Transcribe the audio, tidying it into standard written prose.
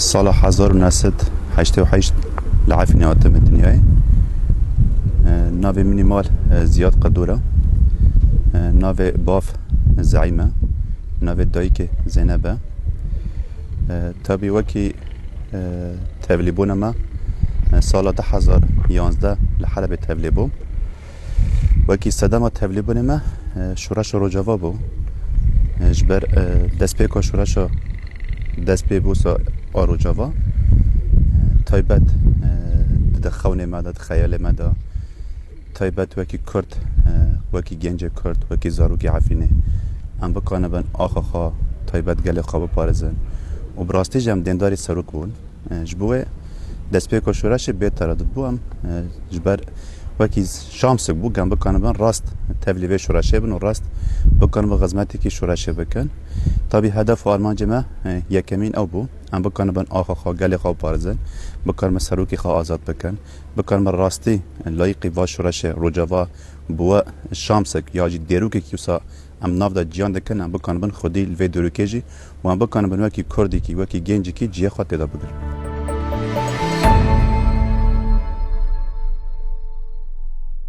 سال 1988 لعافي نهاتم الدنيا. نافي مينيمال زياد قدورة، نافي باف زعيمة، نافي دايكي زينبة. تابي وكي تبليبونا ما سال 2011 لحلب تبليبو وكي صدمة تبليبونا ما شورش روجافا بو جبر دست بيكو شورش دست بي بوسا آروجافا تایبت دخونه مادا خیال مادا تایبت وکی کرد وکی گنج کرد وکی زاروکی عفینه ام بکانه بن آخا تایبت گل خواب پارزن و براستی جم دینداری سروک بون جبوه دست پیکو شورش بیت تردد بو جبر وکی شامسک بو گم بکانه بن راست تبلیغ شورشه بن و راست بکانه به خدمتی که شورشه بکن طبی هدف آلمان ما یکمین او بو ام بکانه بن آخا گل خواب پارزن بکانه سروکی خواه آزاد بکن بکانه راستی لایقی و شورشه روجاوا بو شامسک یا جی دیروکی کیوسا ام ناف دا جیان دکن ام بکانه بن خودی الوی دروکیجی و ام بکانه بن وکی کردی کی وکی گنجی کی جیه خاطر دا بگر